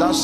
10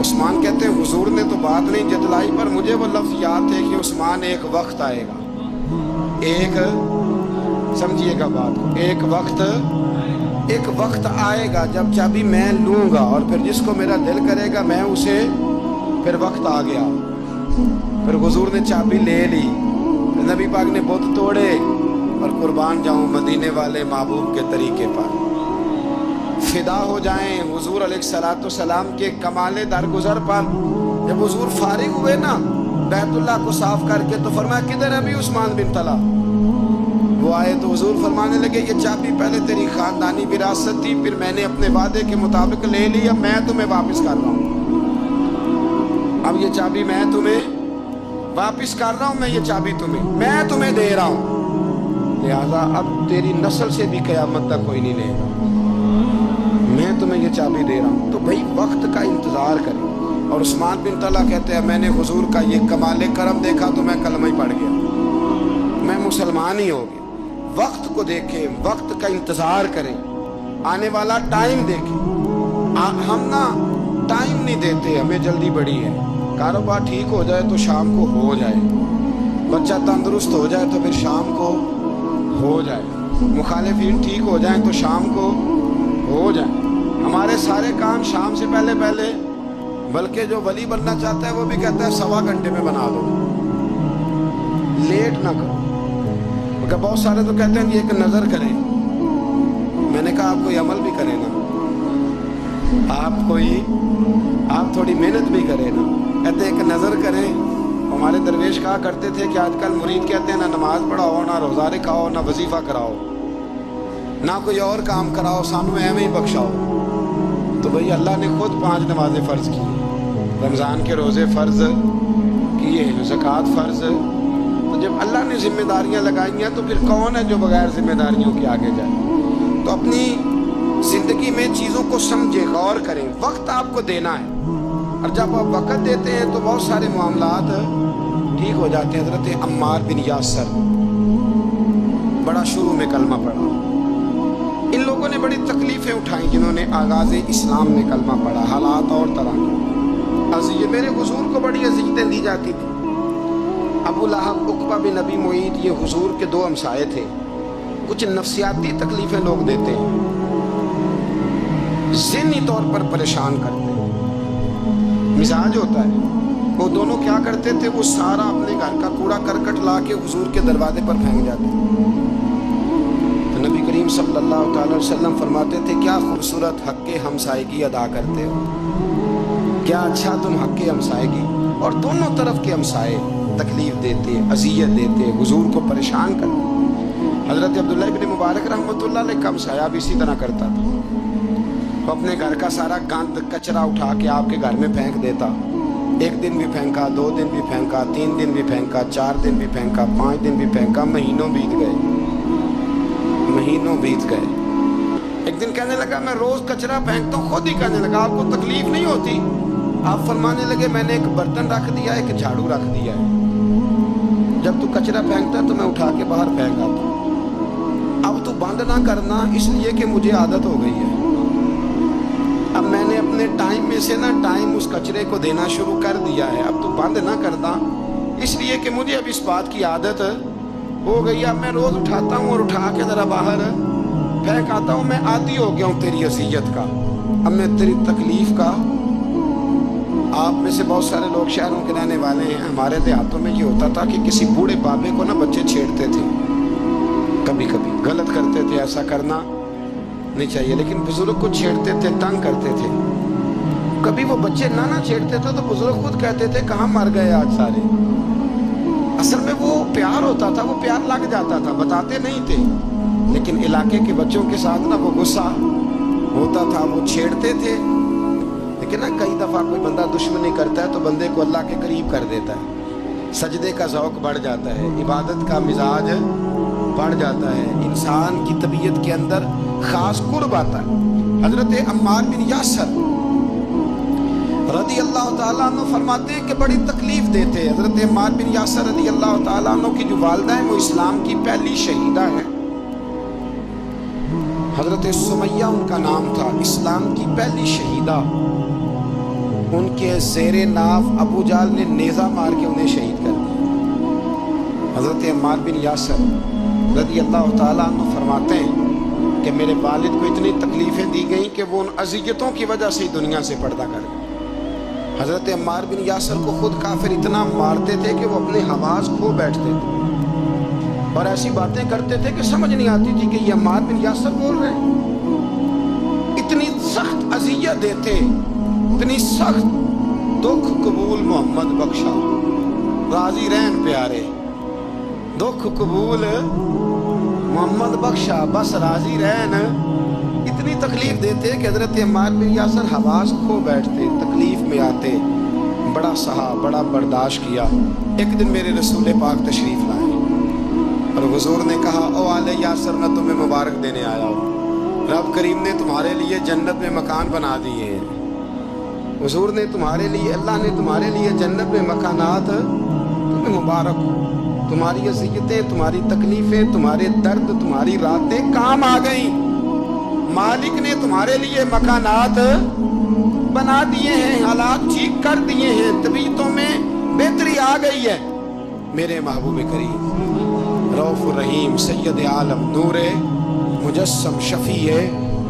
عثمان کہتے ہیں حضور نے تو بات نہیں جتلائی، پر مجھے وہ لفظ یاد تھے کہ عثمان ایک وقت آئے گا، ایک سمجھیے گا بات کو، ایک وقت آئے گا جب چابی میں لوں گا اور پھر جس کو میرا دل کرے گا میں اسے، پھر وقت آ گیا، پھر حضور نے چابی لے لی، پھر نبی پاک نے بت توڑے، اور قربان جاؤں مدینے والے محبوب کے طریقے پر فدا ہو جائیں حضور علیہ السلام کے کمال درگزر پر۔ جب حضور فارغ ہوئے نا بیت اللہ کو صاف کر کے تو فرمایا کدھر ہے ابھی عثمان بن طلحہ؟ وہ آئے تو حضور فرمانے لگے یہ چابی پہلے تیری خاندانی وراثت تھی، پھر میں نے اپنے وعدے کے مطابق لے لی، اب میں تمہیں واپس کر رہا ہوں، اب یہ چابی میں تمہیں واپس کر رہا ہوں، میں یہ چابی میں تمہیں دے رہا ہوں، لہذا اب تیری نسل سے بھی قیامت تک کوئی نہیں لے گا، میں تمہیں یہ چابی دے رہا ہوں۔ تو بھائی وقت کا انتظار کریں۔ اور عثمان بن طلحہ کہتے ہیں میں نے حضور کا یہ کمال کرم دیکھا تو میں کلمہ ہی پڑھ گیا، میں مسلمان ہی ہو گیا۔ وقت کو دیکھیں، وقت کا انتظار کریں، آنے والا ٹائم دیکھیں۔ ہم نا ٹائم نہیں دیتے، ہمیں جلدی بڑی ہے، کاروبار ٹھیک ہو جائے تو شام کو ہو جائے، بچہ تندرست ہو جائے تو پھر شام کو ہو جائے، مخالفین ٹھیک ہو جائیں تو شام کو ہو جائیں، ہمارے سارے کام شام سے پہلے، بلکہ جو ولی بننا چاہتا ہے وہ بھی کہتا ہے 1.25 گھنٹے میں بنا دو، لیٹ نہ کرو۔ مگر بہت سارے تو کہتے ہیں کہ ایک نظر کریں، میں نے کہا آپ کوئی عمل بھی کریں نا، آپ تھوڑی محنت بھی کریں نا، کہتے ہیں ایک نظر کریں۔ ہمارے درویش کہا کرتے تھے کہ آج کل مرید کہتے ہیں نہ نماز پڑھاؤ، نہ روزہ رکھاؤ، نہ وظیفہ کراؤ، نہ کوئی اور کام کراؤ، سانو ایویں ہی بخشاؤ۔ تو بھئی اللہ نے خود 5 نمازیں فرض کی، رمضان کے روزے فرض کیے، زکوٰۃ فرض۔ تو جب اللہ نے ذمہ داریاں لگائی ہیں تو پھر کون ہے جو بغیر ذمہ داریوں کے آگے جائے؟ تو اپنی زندگی میں چیزوں کو سمجھے، غور کریں، وقت آپ کو دینا ہے، اور جب آپ وقت دیتے ہیں تو بہت سارے معاملات ٹھیک ہو جاتے ہیں۔ حضرت عمار بن یاسر بڑا شروع میں کلمہ پڑھا، ان لوگوں نے بڑی تکلیفیں اٹھائیں جنہوں نے آغاز اسلام میں کلمہ پڑھا، حالات اور طرح کے، میرے حضور کو بڑی اذیتیں دی جاتی تھی۔ ابو لہب، عقبہ بن ابی معیط، یہ حضور کے 2 ہمسائے تھے، کچھ نفسیاتی تکلیفیں لوگ دیتے ہیں، ذہنی طور پر پریشان کرتے ہیں، مزاج ہوتا ہے۔ وہ دونوں کیا کرتے تھے، وہ سارا اپنے گھر کا کوڑا کرکٹ لا کے حضور کے دروازے پر پھینک جاتے ہیں۔ تو نبی کریم صلی اللہ تعالی وسلم فرماتے تھے کیا خوبصورت حق ہمسائیگی ادا کرتے ہو، کیا اچھا تم حق ہمسائیگی۔ اور دونوں طرف کے ہمسائے تکلیف دیتے، اذیت دیتے، حضور کو پریشان کرتے۔ حضرت عبداللہ ابن مبارک رحمۃ اللہ علیہ کا ہمسایہ بھی اسی طرح کرتا تھا، وہ اپنے گھر کا سارا گند کچرا اٹھا کے آپ کے گھر میں پھینک دیتا، 1 دن بھی پھینکا، 2 دن بھی پھینکا، 3 دن بھی پھینکا، 4 دن بھی پھینکا، 5 دن بھی پھینکا، مہینوں بیت گئے۔ ایک دن کہنے لگا میں روز کچرا پھینکتا ہوں، خود ہی کہنے لگا آپ کو تکلیف نہیں ہوتی؟ آپ فرمانے لگے میں نے ایک برتن رکھ دیا ہے، ایک جھاڑو رکھ دیا ہے، جب تو کچرا پھینکتا تو میں اٹھا کے باہر پھینک آتا ہوں، اب تو بند نہ کرنا اس لیے کہ مجھے عادت ہو گئی ہے، اب میں نے اپنے ٹائم میں سے نا ٹائم اس کچرے کو دینا شروع کر دیا ہے، اب تو بند نہ کرنا اس لیے کہ مجھے اب اس بات کی عادت ہو گئی، اب میں روز اٹھاتا ہوں اور اٹھا کے ذرا باہر پھینک آتا ہوں، میں عادی ہو گیا ہوں تیری اذیت کا، اب میں تیری تکلیف کا۔ آپ میں سے بہت سارے لوگ شہروں کے رہنے والے ہیں، ہمارے دیہاتوں میں یہ ہوتا تھا کہ کسی بوڑھے بابے کو نا بچے چھیڑتے تھے، کبھی کبھی غلط کرتے تھے، ایسا کرنا نہیں چاہیے، لیکن بزرگ کو چھیڑتے تھے، تنگ کرتے تھے، کبھی وہ بچے نہ چھیڑتے تھے تو بزرگ خود کہتے تھے کہاں مر گئے آج سارے۔ اصل میں وہ پیار ہوتا تھا، وہ پیار لگ جاتا تھا، بتاتے نہیں تھے، لیکن علاقے کے بچوں کے ساتھ نا وہ غصہ ہوتا تھا، وہ چھیڑتے تھے۔ لیکن نا کئی دفعہ کوئی بندہ دشمنی کرتا ہے تو بندے کو اللہ کے قریب کر دیتا ہے، سجدے کا ذوق بڑھ جاتا ہے، عبادت کا مزاج بڑھ جاتا ہے، انسان کی طبیعت کے اندر خاص قرب آتا ہے۔ حضرت عمار بن یاسر رضی اللہ تعالیٰ عنہ فرماتے ہیں کہ بڑی تکلیف دیتے۔ حضرت عمار بن یاسر رضی اللہ تعالیٰ عنہ کی جو والدہ ہیں وہ اسلام کی پہلی شہیدہ ہیں، حضرت سمیہ ان کا نام تھا، اسلام کی پہلی شہیدہ۔ ان کے زیر ناف ابو جہل نے نیزہ مار کے انہیں شہید کر دیا۔ حضرت عمار بن یاسر رضی اللہ تعالیٰ عنہ فرماتے ہیں کہ میرے والد کو اتنی تکلیفیں دی گئیں کہ وہ ان اذیتوں کی وجہ سے دنیا سے پردہ کر گئے۔ حضرت عمار بن یاسر کو خود کافر اتنا مارتے تھے کہ وہ اپنے حواس کھو بیٹھتے تھے اور ایسی باتیں کرتے تھے کہ سمجھ نہیں آتی تھی کہ یہ عمار بن یاسر بول رہے ہیں۔ اتنی سخت اذیت دیتے، اتنی سخت دکھ قبول محمد بخشا، راضی رہن پیارے، دکھ قبول محمد بخشا، بس راضی رہن۔ اتنی تکلیف دیتے کہ حضرت عمار بن یاسر حواس کھو بیٹھتے، تکلیف میں آتے، بڑا سہا، بڑا برداشت کیا۔ ایک دن میرے رسول پاک تشریف لائے اور حضور نے کہا او آل یاسر میں تمہیں مبارک دینے آیا ہوں، رب کریم نے تمہارے لیے جنت میں مکان بنا دیے ہیں۔ حضور نے تمہارے لیے، اللہ نے تمہارے لیے جنت میں مکانات، تمہیں مبارک ہو، تمہاری اذیتیں، تمہاری تکلیفیں، تمہارے درد، تمہاری راتیں کام آ گئیں، مالک نے تمہارے لیے مکانات بنا دیے ہیں، حالات ٹھیک کر دیے ہیں، طبیعتوں میں بہتری آ گئی ہے۔ میرے محبوب کریم رؤوف الرحیم سید عالم نور مجسم شفیع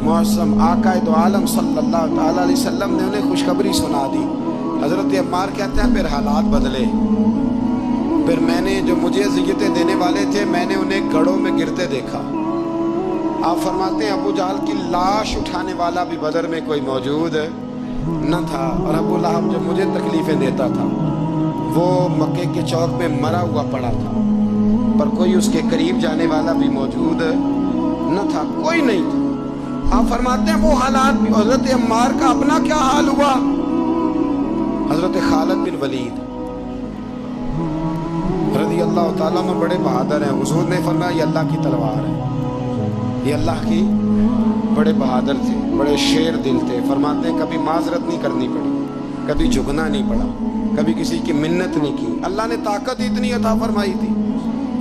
معظم آقا دو عالم صلی اللہ تعالیٰ علیہ وسلم نے انہیں خوشخبری سنا دی۔ حضرت عمار کہتے ہیں پھر حالات بدلے، پھر میں نے جو مجھے اذیتیں دینے والے تھے میں نے انہیں گڑھوں میں گرتے دیکھا۔ آپ فرماتے ہیں ابو جہل کی لاش اٹھانے والا بھی بدر میں کوئی موجود نہ تھا، اور ابو لہب جو مجھے تکلیفیں دیتا تھا وہ مکے کے چوک میں مرا ہوا پڑا تھا، پر کوئی اس کے قریب جانے والا بھی موجود نہ تھا، کوئی نہیں تھا۔ آپ فرماتے ہیں وہ حالات بھی، حضرت عمار کا اپنا کیا حال ہوا؟ حضرت خالد بن ولید رضی اللہ تعالیٰ عنہ بڑے بہادر ہیں۔ حضور نے فرمایا یہ اللہ کی تلوار ہے، یہ اللہ کی، بڑے بہادر تھے، بڑے شیر دل تھے۔ فرماتے ہیں کبھی معذرت نہیں کرنی پڑی، کبھی جھکنا نہیں پڑا، کبھی کسی کی منت نہیں کی۔ اللہ نے طاقت اتنی عطا فرمائی تھی،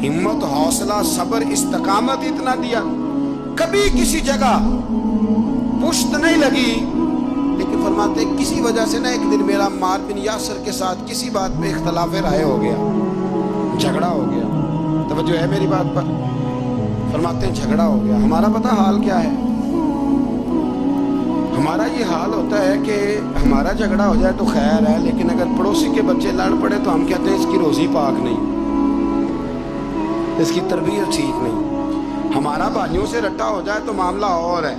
ہمت، حوصلہ، صبر، استقامت اتنا دیا، کبھی کسی جگہ پشت نہیں لگی۔ لیکن فرماتے ہیں کسی وجہ سے نا ایک دن میرا عمار بن یاسر کے ساتھ کسی بات پہ اختلاف رائے ہو گیا، جھگڑا ہو گیا۔ توجہ ہے میری بات پر؟ فرماتے ہیں جھگڑا ہو گیا۔ ہمارا پتہ حال کیا ہے؟ ہمارا یہ حال ہوتا ہے کہ ہمارا جھگڑا ہو جائے تو خیر ہے، لیکن اگر پڑوسی کے بچے لڑ پڑے تو ہم کہتے ہیں اس کی روزی پاک نہیں، اس کی تربیت ٹھیک نہیں۔ ہمارا بھائیوں سے رٹا ہو جائے تو معاملہ اور ہے،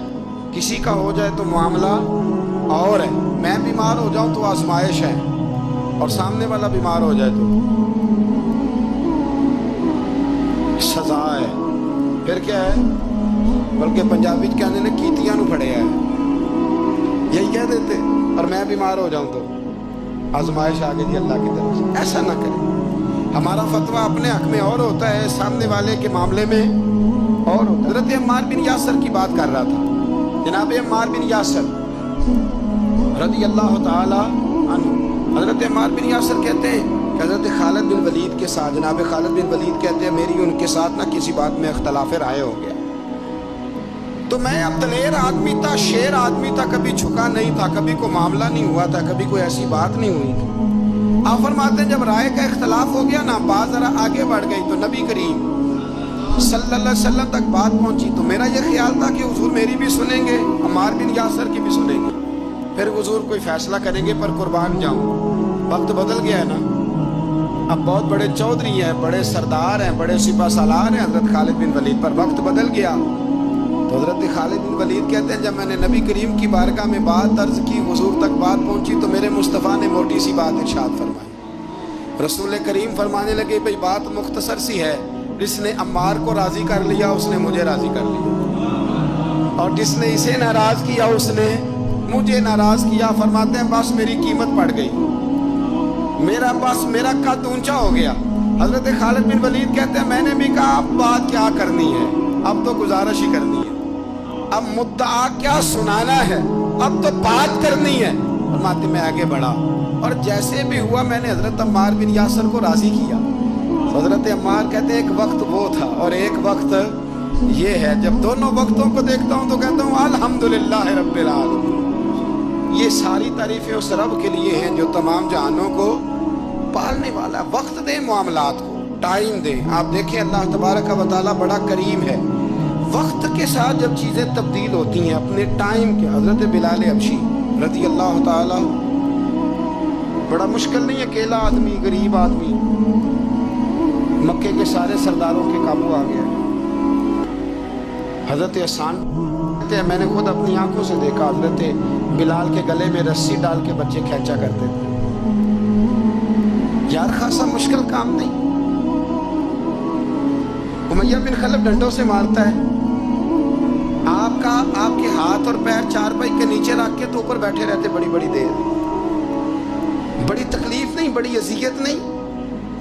کسی کا ہو جائے تو معاملہ اور ہے۔ میں بیمار ہو جاؤں تو آزمائش ہے، اور سامنے والا بیمار ہو جائے تو سزا ہے۔ پھر کیا ہے؟ بلکہ پنجابی کہنے نے کیتیاں نو پھڑیا ہے، یہی کہہ دیتے۔ اور میں بیمار ہو جاؤں تو آزمائش آ گئی اللہ کی طرف سے۔ ایسا نہ کریں۔ ہمارا فتویٰ اپنے حق میں اور ہوتا ہے، سامنے والے کے معاملے میں اور ہوتا ہے۔ حضرت عمار بن یاسر کی بات کر رہا تھا، جناب عمار بن یاسر رضی اللہ تعالی عنہ۔ حضرت عمار بن یاسر کہتے ہیں کہ حضرت خالد بن ولید کے ساتھ، جناب خالد بن ولید کہتے ہیں میری ان کے ساتھ نہ کسی بات میں اختلاف رائے ہو گیا، تو میں اب دلیر آدمی تھا، شیر آدمی تھا، کبھی جھکا نہیں تھا، کبھی کوئی معاملہ نہیں ہوا تھا، کبھی کوئی ایسی بات نہیں ہوئی تھی۔ آپ فرماتے ہیں جب رائے کا اختلاف ہو گیا نا، بات ذرا آگے بڑھ گئی تو نبی کریم صلی اللہ علیہ وسلم تک بات پہنچی، تو میرا یہ خیال تھا کہ حضور میری بھی سنیں گے، عمار بن یاسر کی بھی سنیں گے، پھر حضور کوئی فیصلہ کریں گے، پر قربان جاؤں وقت بدل گیا ہے نا۔ اب بہت بڑے چودھری ہیں، بڑے سردار ہیں، بڑے سپہ سالار ہیں حضرت خالد بن ولید، پر وقت بدل گیا۔ تو حضرت خالد بن ولید کہتے ہیں جب میں نے نبی کریم کی بارگاہ میں بات عرض کی، حضور تک بات پہنچی، تو میرے مصطفیٰ نے موٹی سی بات ارشاد فرمائی۔ رسول کریم فرمانے لگے بھئی بات مختصر سی ہے، جس نے عمار کو راضی کر لیا اس نے مجھے راضی کر لیا، اور جس نے اسے ناراض کیا اس نے مجھے ناراض کیا۔ فرماتے ہیں بس میری قیمت پڑ گئی، میرا قد اونچا ہو گیا۔ حضرت خالد بن ولید کہتے ہیں میں نے بھی کہا اب بات کیا کرنی ہے، اب تو گزارش ہی کرنی ہے، اب مدعا کیا سنانا ہے، اب تو بات کرنی ہے۔ فرماتے میں آگے بڑھا، اور جیسے بھی ہوا میں نے حضرت عمار بن یاسر کو راضی کیا۔ حضرت عمار کہتے ہیں ایک وقت وہ تھا اور ایک وقت یہ ہے، جب دونوں وقتوں کو دیکھتا ہوں تو کہتا ہوں الحمدللہ رب العالمین، یہ ساری تعریفیں اس رب کے لیے ہیں جو تمام جہانوں کو پالنے والا. وقت دیں معاملات کو, ٹائم دیں. آپ دیکھیں اللہ تبارک و تعالیٰ بڑا کریم ہے. وقت کے ساتھ جب چیزیں تبدیل ہوتی ہیں اپنے ٹائم کے. حضرت بلال حبشی رضی اللہ تعالیٰ, بڑا مشکل نہیں, اکیلا آدمی, غریب آدمی, مکے کے سارے سرداروں کے قابو آ گیا. حضرت حسان کہتے ہیں میں نے خود اپنی آنکھوں سے دیکھا حضرت بلال کے گلے میں رسی ڈال کے بچے کھینچا کرتے تھے. یار خاصا مشکل کام نہیں. امیہ بن خلف ڈنڈوں سے مارتا ہے, آپ کے ہاتھ اور پیر چارپائی کے نیچے رکھ کے تو اوپر بیٹھے رہتے بڑی بڑی دیر. بڑی تکلیف نہیں, بڑی اذیت نہیں.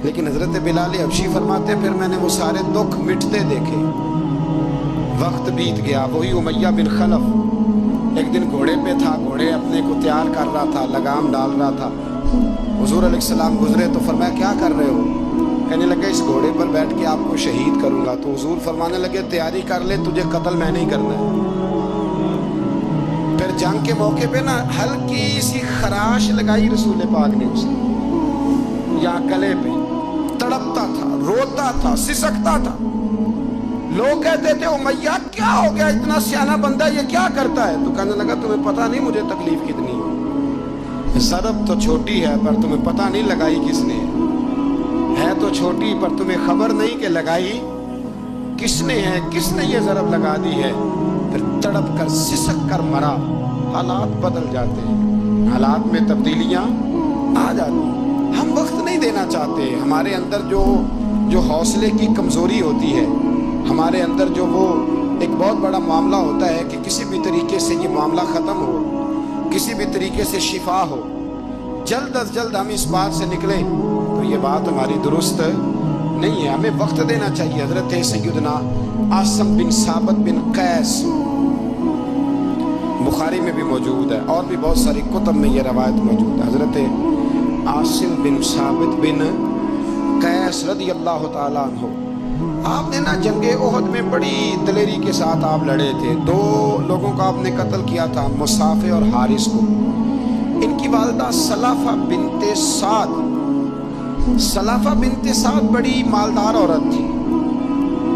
لیکن حضرت بلال حبشی فرماتے پھر میں نے وہ سارے دکھ مٹتے دیکھے. وقت بیت گیا. وہی امیہ بن خلف ایک دن گھوڑے پہ تھا, گھوڑے اپنے کو تیار کر رہا تھا, لگام ڈال رہا تھا. حضور علیہ السلام گزرے تو فرمایا کیا کر رہے ہو؟ کہنے لگے اس گھوڑے پر بیٹھ کے آپ کو شہید کروں گا. تو حضور فرمانے لگے تیاری کر لے, تجھے قتل میں نہیں کرنا ہے. پھر جنگ کے موقع پہ نا ہلکی سی خراش لگائی رسول پاک نے اسے, یہاں گلے پہ. تڑپتا تھا, روتا تھا, سسکتا تھا. لوگ کہتے تھے امیہ کیا ہو گیا, اتنا سیانہ بندہ یہ کیا کرتا ہے؟ تو کہنے لگا تمہیں پتہ نہیں مجھے تکلیف کتنی ہے. ضرب تو چھوٹی ہے پر تمہیں پتہ نہیں لگائی کس نے ہے. تو چھوٹی پر تمہیں خبر نہیں کہ لگائی کس نے ہے, کس نے یہ ضرب لگا دی ہے. پھر تڑپ کر سسک کر مرا. حالات بدل جاتے ہیں, حالات میں تبدیلیاں آ جاتی ہیں. ہم وقت نہیں دینا چاہتے. ہمارے اندر جو حوصلے کی کمزوری ہوتی ہے, ہمارے اندر جو وہ ایک بہت بڑا معاملہ ہوتا ہے کہ کسی بھی طریقے سے یہ معاملہ ختم ہو, کسی بھی طریقے سے شفا ہو, جلد از جلد ہم اس بات سے نکلیں, تو یہ بات ہماری درست نہیں ہے. ہمیں وقت دینا چاہیے. حضرت سیدنا عاصم بن ثابت بن قیس بخاری میں بھی موجود ہے, اور بھی بہت ساری کتب میں یہ روایت موجود ہے. حضرت عاصم بن ثابت بن قیس رضی اللہ تعالیٰ عنہ, آپ نے نا جنگ احد میں بڑی دلیری کے ساتھ آپ لڑے تھے. 2 لوگوں کو آپ نے قتل کیا تھا, مصافے اور حارث کو. ان کی والدہ سلافہ بنت سعد, سلافہ بنت سعد بڑی مالدار عورت تھی,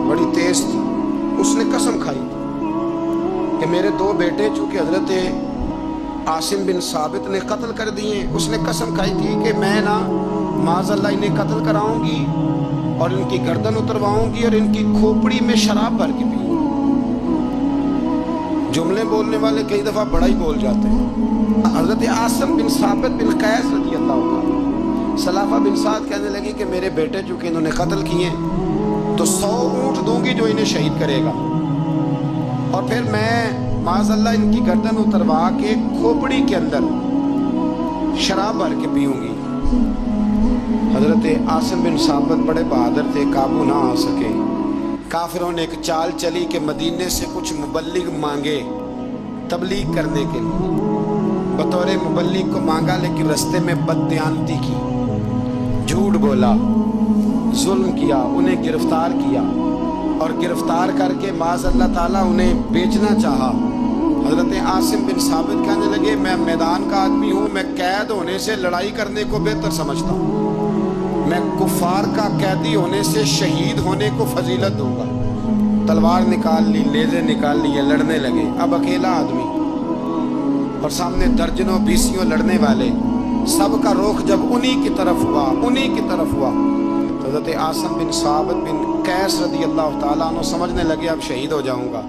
بڑی تیز تھی. اس نے قسم کھائی تھی کہ میرے 2 بیٹے چونکہ حضرت عاصم بن ثابت نے قتل کر دیے, اس نے قسم کھائی تھی کہ میں نا معاذ اللہ انہیں قتل کراؤں گی اور ان کی گردن اترواؤں گی اور ان کی کھوپڑی میں شراب بھر کے پیوں. جملے بولنے والے کئی دفعہ بڑا ہی بول جاتے ہیں. حضرت عاصم بن ثابت بن قیس رضی اللہ عنہ, سلافہ بن سعد کہنے لگی کہ میرے بیٹے چونکہ انہوں نے قتل کیے تو 100 اونٹ دوں گی جو انہیں شہید کرے گا, اور پھر میں معاذ اللہ ان کی گردن اتروا کے کھوپڑی کے اندر شراب بھر کے پیوں گی. حضرت عاصم بن ثابت بڑے بہادر تھے, قابو نہ آ سکے. کافروں نے ایک چال چلی کہ مدینے سے کچھ مبلغ مانگے تبلیغ کرنے کے لیے. بطور مبلغ کو مانگا لیکن رستے میں بددیانتی کی, جھوٹ بولا, ظلم کیا, انہیں گرفتار کیا, اور گرفتار کر کے معاذ اللہ تعالیٰ انہیں بیچنا چاہا. حضرت عاصم بن ثابت کہنے لگے میں میدان کا آدمی ہوں, میں قید ہونے سے لڑائی کرنے کو بہتر سمجھتا ہوں. میں کفار کا قیدی ہونے سے شہید ہونے کو فضیلت دوں گا. تلوار نکال لی, لیزے نکال لیے, لڑنے لگے. اب اکیلا آدمی اور سامنے درجنوں بیسیوں لڑنے والے, سب کا رخ جب انہی کی طرف ہوا, تو حضرت عاصم بن ثابت بن قیس رضی اللہ تعالیٰ عنہ سمجھنے لگے اب شہید ہو جاؤں گا.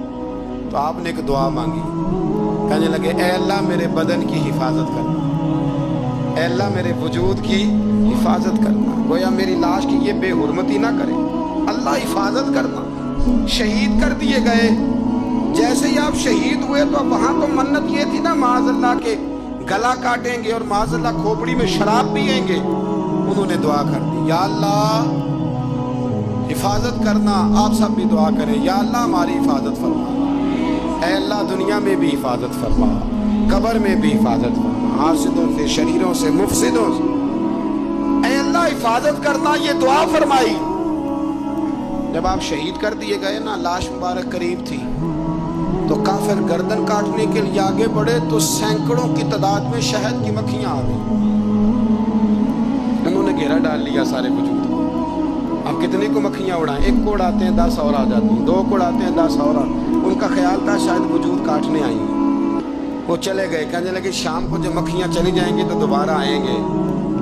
تو آپ نے ایک دعا مانگی, کہنے لگے اے اللہ میرے بدن کی حفاظت کرنا, اے اللہ میرے وجود کی حفاظت کرنا. گویا میری لاش کی یہ بے حرمتی نہ کرے, اللہ حفاظت کرنا. شہید کر دیے گئے. جیسے ہی آپ شہید ہوئے تو وہاں تو منت یہ تھی نا معاذ اللہ کے گلا کاٹیں گے اور معاذ اللہ کھوپڑی میں شراب پیئیں گے. انہوں نے دعا کر دی یا اللہ حفاظت کرنا. آپ سب بھی دعا کریں یا اللہ ہماری حفاظت فرما, اے اللہ دنیا میں بھی حفاظت فرما, قبر میں بھی حفاظت فرما, حاسدوں سے, شریروں سے, مفسدوں سے اے اللہ حفاظت کرنا. یہ دعا فرمائی. جب آپ شہید کر دیے گئے نا, لاش مبارک قریب تھی, تو کافر گردن کاٹنے کے لیے آگے بڑھے تو سینکڑوں کی تعداد میں شہد کی مکھیاں آ گئی، انہوں نے گھیرا ڈال لیا سارے وجود کو۔ اب کتنے کو مکھیاں اڑائیں، ایک کو اڑاتے ہیں 10 اور آ جاتی ہیں، 2 کو اڑاتے ہیں 10 اور ان کا خیال تھا شاید وجود کاٹنے آئی ہیں۔ وہ چلے گئے، کہنے لگے شام کو جب مکھیاں چلی جائیں گی تو دوبارہ آئیں گے،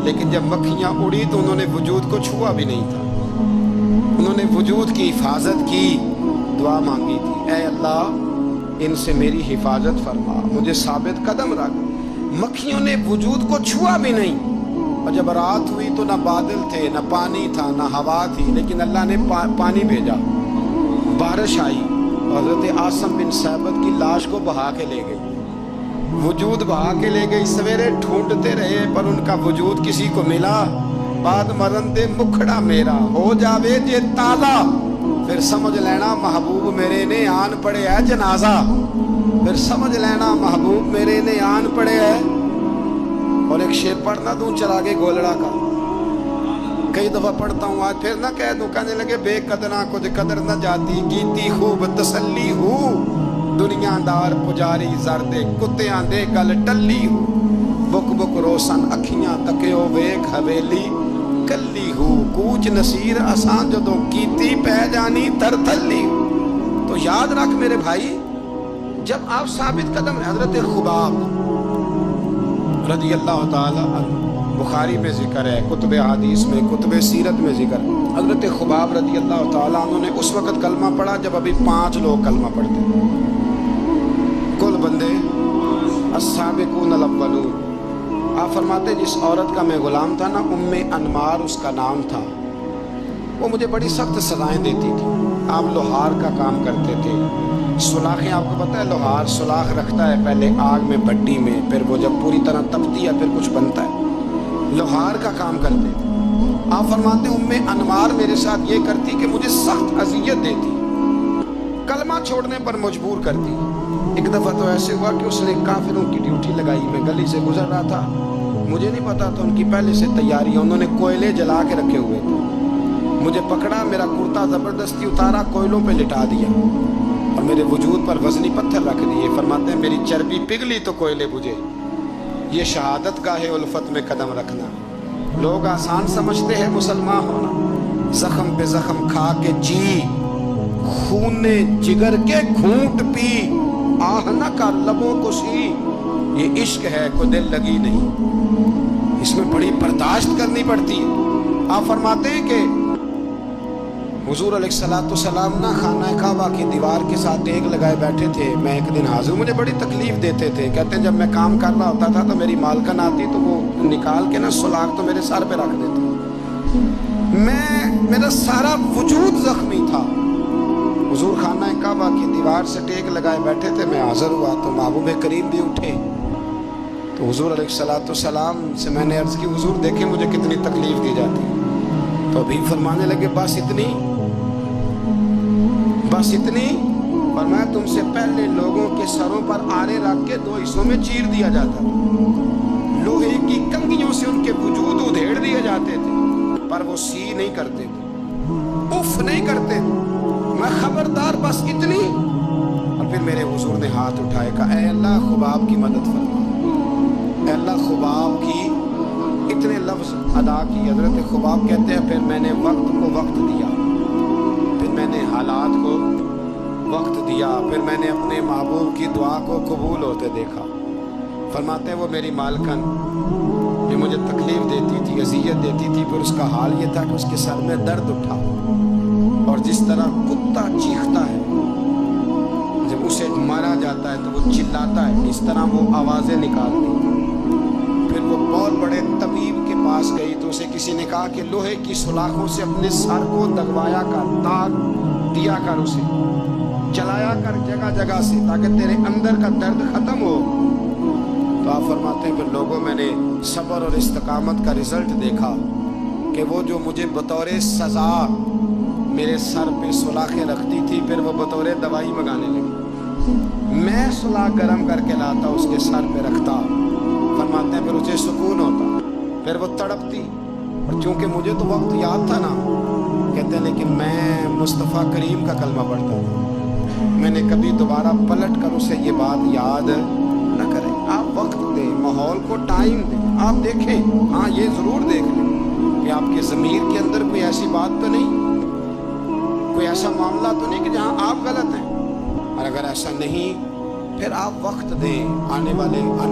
لیکن جب مکھیاں اڑی تو انہوں نے وجود کو چھوا بھی نہیں تھا، انہوں نے وجود کی حفاظت کی، دعا مانگی تھی، اے اللہ ان سے میری حفاظت فرما، مجھے ثابت قدم رکھ۔ مکھیوں نے وجود کو چھوا بھی نہیں، اور جب رات ہوئی تو نہ بادل تھے، نہ پانی تھا، نہ ہوا تھی، لیکن اللہ نے پانی بھیجا، بارش آئی، حضرت عاصم بن ثابت کی لاش کو بہا کے لے گئی، وجود بہا کے لے گئی۔ سویرے ڈھونڈتے رہے پر ان کا وجود کسی کو ملا، بعد مرن دے مکھڑا میرا ہو جاوے جے تازہ، پھر سمجھ لینا محبوب میرے نے آن پڑے ہے جنازہ، پھر سمجھ لینا محبوب میرے نے آن پڑے ہے۔ اور ایک شعر پڑھنا دوں چراغے گولڑا کا، کئی دفعہ پڑھتا ہوں، آج پھر نہ کہہ دوں، کہنے لگے بے قدرہ کچھ قدر نہ جاتی، گیتی خوب تسلی ہو، دنیا دار پجاری زردے کتیاں دے گل ٹلی ہو، بک بک روشن اکھیاں تکیو ویک حویلی کلی ہو، کوچ نصیر آسان جدوں کیتی پہ جانی تر تھلی ہو۔ تو یاد رکھ میرے بھائی، جب آپ ثابت قدم، حضرت خباب رضی اللہ تعالی عنہ، بخاری میں ذکر ہے، کتب حدیث میں، کتب سیرت میں ذکر ہے، حضرت خباب رضی اللہ تعالی عنہ نے اس وقت کلمہ پڑھا جب ابھی 5 لوگ کلمہ پڑھتے، کل بندے السابقون الاولون۔ آپ فرماتے جس عورت کا میں غلام تھا نا، ام انمار اس کا نام تھا، وہ مجھے بڑی سخت سزائیں دیتی تھی۔ آپ لوہار کا کام کرتے تھے، سلاخیں، آپ کو پتہ ہے لوہار سلاخ رکھتا ہے پہلے آگ میں بھٹی میں، پھر وہ جب پوری طرح تپتی ہے پھر کچھ بنتا ہے، لوہار کا کام کرتے تھے۔ آپ فرماتے ام انمار میرے ساتھ یہ کرتی کہ مجھے سخت اذیت دیتی، کلمہ چھوڑنے پر مجبور کرتی۔ ایک دفعہ تو ایسے ہوا کہ اس نے کافروں کی ڈیوٹی لگائی، میں گلی سے گزر رہا تھا، مجھے نہیں پتا تھا ان کی پہلے سے تیاری ہے، انہوں نے کوئلے جلا کے رکھے ہوئے تھے، مجھے پکڑا، میرا کرتا زبردستی اتارا، کوئلوں پہ لٹا دیا اور میرے وجود پر وزنی پتھر رکھ دیے۔ فرماتے ہیں میری چربی پگھلی تو کوئلے بجھے۔ یہ شہادت گاہ الفت میں قدم رکھنا، لوگ آسان سمجھتے ہیں مسلمان ہونا، زخم پہ زخم کھا کے جی، خون جگر کے گھونٹ پی، آہ نہ کر لبوں کو سی، یہ عشق ہے کوئی دل لگی نہیں، اس میں بڑی برداشت کرنی پڑتی ہے۔ آپ فرماتے ہیں کہ حضور علیہ السلام نہ خانہ کعبہ کی دیوار کے ساتھ ٹیک لگائے بیٹھے تھے، میں ایک دن حاضر، مجھے بڑی تکلیف دیتے تھے، کہتے ہیں جب میں کام کر رہا ہوتا تھا تو میری مالکن آتی تو وہ نکال کے نا سلاخ تو میرے سر پہ رکھ دیتی، میرا سارا وجود زخمی تھا۔ حضور خانہ کعبہ کی دیوار سے ٹیک لگائے بیٹھے تھے، میں حاضر ہوا تو محبوب کریم بھی اٹھے، تو حضور علیہ السلام سے میں نے عرض کی حضور دیکھیں مجھے کتنی تکلیف دی جاتی، تو ابھی فرمانے لگے بس اتنی، بس اتنی، اور میں تم سے پہلے لوگوں کے سروں پر آرے رکھ کے 2 حصوں میں چیر دیا جاتا تھا، لوہے کی کنگھیوں سے ان کے وجود ادھیڑ دیے جاتے تھے، پر وہ سی نہیں کرتے تھے، اف نہیں کرتے تھے، میں خبردار بس اتنی۔ اور پھر میرے حضور نے ہاتھ اٹھائے، کہا اے اللہ خباب کی مدد فرما، اے اللہ خباب کی، اتنے لفظ ادا کی۔ حضرت خباب کہتے ہیں پھر میں نے وقت کو وقت دیا، پھر میں نے حالات کو وقت دیا، پھر میں نے اپنے محبوب کی دعا کو قبول ہوتے دیکھا۔ فرماتے ہیں وہ میری مالکن جو مجھے تکلیف دیتی تھی، اذیت دیتی تھی، پھر اس کا حال یہ تھا کہ اس کے سر میں درد اٹھا، اور جس طرح کتا چیختا ہے جب اسے مارا جاتا ہے تو وہ چلاتا ہے، اس طرح وہ آوازیں نکالتی۔ پھر وہ بہت بڑے طبیب کے پاس گئی تو اسے کسی نے کہا کہ لوہے کی سلاخوں سے اپنے سر کو دگوایا کر، داغ دیا کر، اسے چلایا کر جگہ جگہ سے تاکہ تیرے اندر کا درد ختم ہو۔ تو آپ فرماتے ہیں پھر لوگوں میں نے صبر اور استقامت کا رزلٹ دیکھا کہ وہ جو مجھے بطور سزا میرے سر پہ سلاخیں رکھتی تھی، پھر وہ بطور دوائی منگانے لگی، میں سلاخ گرم کر کے لاتا اس کے سر پہ رکھتا، فرماتے ہیں پھر اسے سکون ہوتا، پھر وہ تڑپتی، اور چونکہ مجھے تو وقت یاد تھا نا، کہتے ہیں لیکن میں مصطفیٰ کریم کا کلمہ پڑھتا تھا، میں نے کبھی دوبارہ پلٹ کر اسے یہ بات یاد نہ کریں. آپ وقت دیں, ماحول کو ٹائم دیں. آپ دیکھیں, ہاں یہ ضرور دیکھ لیں کہ آپ کے ضمیر کے اندر کوئی ایسی بات تو نہیں, کوئی ایسا معاملہ تو نہیں کہ جہاں آپ غلط ہیں. اور اگر ایسا نہیں پھر آپ وقت دیں. آنے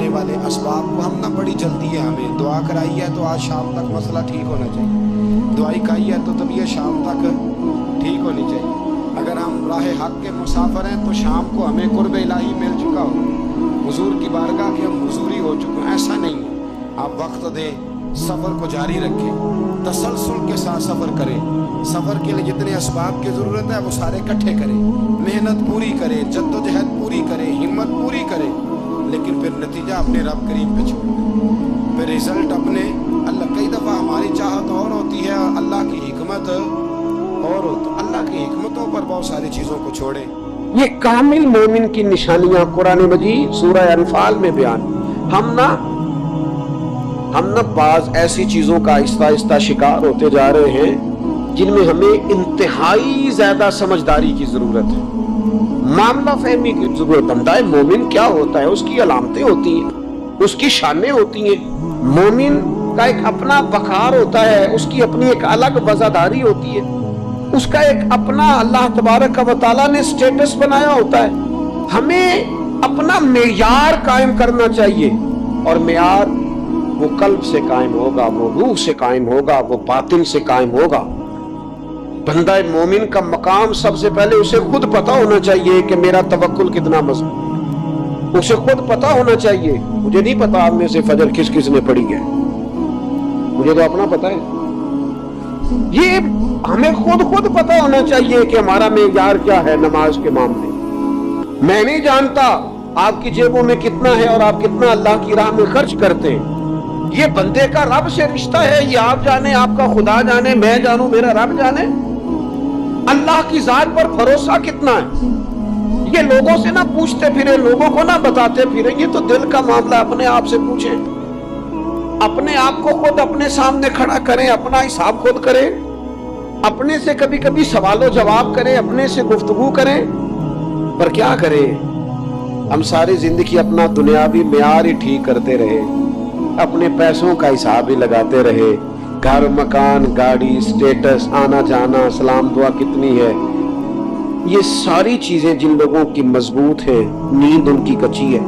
والے اسباب کو ہم نہ, بڑی جلدی ہے ہمیں. دعا کرائی ہے تو آج شام تک مسئلہ ٹھیک ہونا چاہیے. دعائی کھائی ہے تو طبیعت شام تک ٹھیک ہونی چاہیے. اگر ہم راہ حق کے مسافر ہیں تو شام کو ہمیں قرب الہی مل چکا ہو, حضور کی بارگاہ کے ہم حضوری ہو چکے ہیں. ایسا نہیں ہے. آپ وقت دیں, سفر کو جاری رکھیں, تسلسل کے ساتھ سفر کریں. سفر کے لیے جتنے اسباب کی ضرورت ہے وہ سارے اکٹھے کریں, محنت پوری کریں, جد و جہد پوری کریں, ہمت پوری کریں. لیکن پھر نتیجہ اپنے رب کریم پہ چھوڑ دیں. پھر رزلٹ اپنے اللہ. کئی دفعہ ہماری چاہت اور ہوتی ہے اور اللہ کی حکمت اور ہوتی. اللہ کی حکمتوں پر بہت ساری چیزوں کو چھوڑیں. یہ کامل مومن کی نشانیاں قرآن مجید سورہ انفال میں بیان. ہم نہ بعض ایسی چیزوں کا آہستہ آہستہ شکار ہوتے جا رہے ہیں جن میں ہمیں انتہائی زیادہ سمجھداری کی ضرورت ہے, معاملہ فہمی کی ضرورت. بندہ مومن کیا ہوتا ہے, اس کی علامتیں ہوتی ہیں, اس کی شانیں ہوتی ہیں. مومن کا ایک اپنا وقار ہوتا ہے, اس کی اپنی ایک الگ وزاداری ہوتی ہے, اس کا ایک اپنا اللہ تبارک و تعالیٰ نے سٹیٹس بنایا ہوتا ہے. ہمیں اپنا معیار قائم کرنا چاہیے, اور معیار وہ قلب سے قائم ہوگا, وہ روح سے قائم ہوگا, وہ باطن سے قائم ہوگا. بندہ مومن کا مقام سب سے پہلے اسے خود پتا ہونا چاہیے کہ میرا توکل کتنا مضبوط. اسے خود پتا ہونا چاہیے. مجھے نہیں پتا آپ میں سے فجر کس نے پڑھی ہے, مجھے تو اپنا پتا ہے. یہ ہمیں خود پتا ہونا چاہیے کہ ہمارا معیار کیا ہے نماز کے معاملے. میں نہیں جانتا آپ کی جیبوں میں کتنا ہے اور آپ کتنا اللہ کی راہ میں خرچ کرتے ہیں. یہ بندے کا رب سے رشتہ ہے, یہ آپ جانے, آپ کا خدا جانے, میں جانوں, میرا رب جانے. اللہ کی ذات پر بھروسہ کتنا ہے, یہ لوگوں سے نہ پوچھتے پھرے, لوگوں کو نہ بتاتے پھرے. یہ تو دل کا معاملہ, اپنے آپ سے پوچھیں, اپنے آپ کو خود اپنے سامنے کھڑا کریں, اپنا حساب خود کریں, اپنے سے کبھی کبھی سوال و جواب کریں, اپنے سے گفتگو کریں. پر کیا کریں, ہم ساری زندگی اپنا دنیاوی معیار ہی ٹھیک کرتے رہے, اپنے پیسوں کا حساب ہی لگاتے رہے. گھر, مکان, گاڑی, سٹیٹس, آنا جانا, سلام دعا کتنی ہے. یہ ساری چیزیں جن لوگوں کی مضبوط ہیں, نیند ان کی کچی ہے.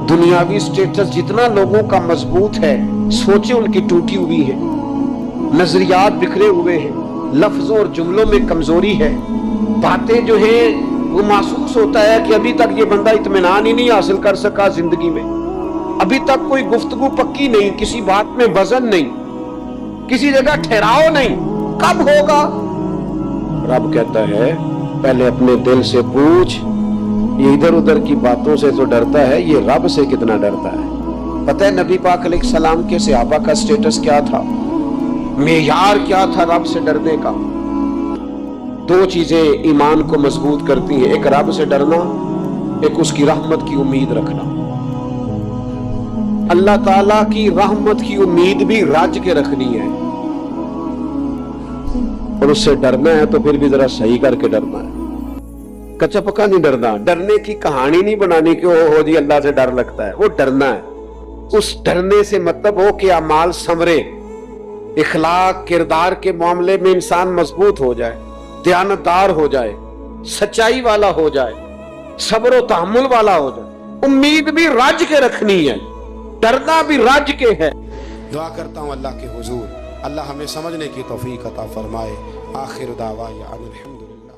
دنیاوی سٹیٹس جتنا لوگوں کا مضبوط ہے, سوچیں ان کی ٹوٹی ہوئی ہے, نظریات بکھرے ہوئے ہیں, لفظوں اور جملوں میں کمزوری ہے. باتیں جو ہیں وہ محسوس ہوتا ہے کہ ابھی تک یہ بندہ اطمینان ہی نہیں حاصل کر سکا زندگی میں, ابھی تک کوئی گفتگو پکی نہیں, کسی بات میں وزن نہیں, کسی جگہ ٹھہراؤ نہیں. کب ہوگا؟ رب کہتا ہے پہلے اپنے دل سے پوچھ. یہ ادھر ادھر کی باتوں سے تو ڈرتا ہے, یہ رب سے کتنا ڈرتا ہے. پتہ ہے نبی پاک علیہ السلام کے صحابہ کا سٹیٹس کیا تھا, معیار کیا تھا رب سے ڈرنے کا؟ دو چیزیں ایمان کو مضبوط کرتی ہیں, ایک رب سے ڈرنا, ایک اس کی رحمت کی امید رکھنا. اللہ تعالیٰ کی رحمت کی امید بھی رج کے رکھنی ہے, اور اس سے ڈرنا ہے تو پھر بھی ذرا صحیح کر کے ڈرنا ہے, کچا پکا نہیں ڈرنا. ڈرنے کی کہانی نہیں بنانی کہ ہو جی اللہ سے ڈر لگتا ہے, وہ ڈرنا ہے. اس ڈرنے سے مطلب ہو کہ اعمال سنورے, اخلاق کردار کے معاملے میں انسان مضبوط ہو جائے, دیانتدار ہو جائے, سچائی والا ہو جائے, صبر و تحمل والا ہو جائے. امید بھی رج کے رکھنی ہے, ڈرنا بھی رج کے ہے. دعا کرتا ہوں اللہ کے حضور اللہ ہمیں سمجھنے کی توفیق عطا فرمائے. آخر دعوانا الحمدللہ.